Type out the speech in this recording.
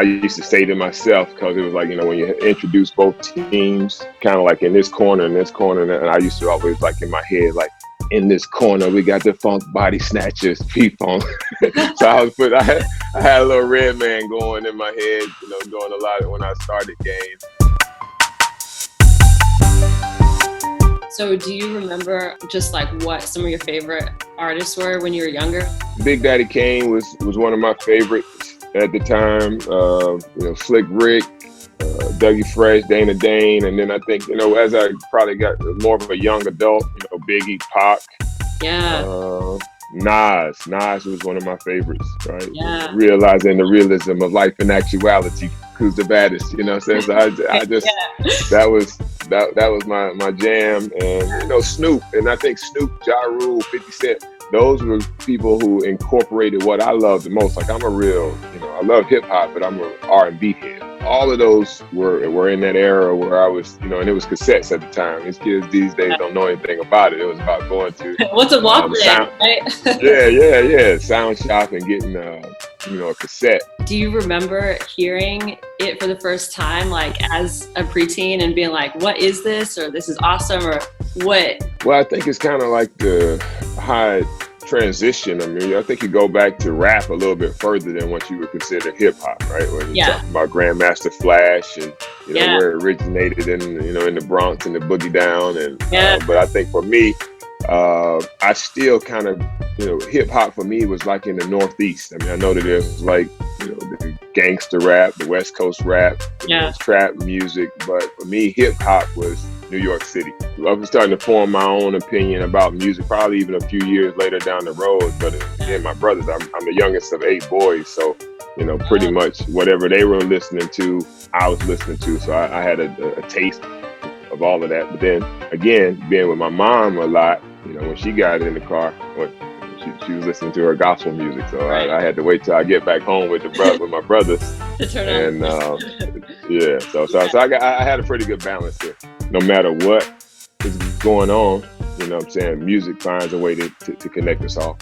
I used to say to myself, because it was like, when you introduce both teams, kind of like in this corner and this corner, and I used to always like in my head, like, in this corner, we got the Funk Body Snatchers, P-Funk. So I had a little red man going in my head, doing a lot when I started games. So do you remember just like what some of your favorite artists were when you were younger? Big Daddy Kane was one of my favorites at the time. Slick Rick, Dougie Fresh, Dana Dane, and then I think, as I probably got more of a young adult, Biggie, Pac. Yeah. Nas was one of my favorites, right? Yeah. Realizing the realism of life and actuality, who's the baddest, what I'm saying? So I just, that was my jam. And, Snoop, and I think Snoop, Ja Rule, 50 Cent, those were people who incorporated what I love the most. Like I'm a real, I love hip hop, but I'm an R&B head. All of those were in that era where I was, and it was cassettes at the time. These kids these days don't know anything about it. It was about going to what's a Walkman, right? yeah, sound shop and getting a cassette. Do you remember hearing it for the first time, like as a preteen, and being like, "What is this?" or "This is awesome," or what? Well, I think it's kind of like the high transition. I mean, I think you go back to rap a little bit further than what you would consider hip hop, right? When you talk about Grandmaster Flash and where it originated in the Bronx and the Boogie Down, and but I think for me, I still kind of hip hop for me was like in the Northeast. I mean, I know that there's like the gangster rap, the West Coast rap, trap music, but for me, hip hop was New York City. I was starting to form my own opinion about music, probably even a few years later down the road. But again, my brothers, I'm the youngest of 8 boys, so pretty much whatever they were listening to, I was listening to. So I had a taste of all of that. But then again, being with my mom a lot, when she got in the car, she was listening to her gospel music. So I had to wait till I get back home with my brothers. To turn and on. So I had a pretty good balance there. No matter what is going on, music finds a way to connect us all.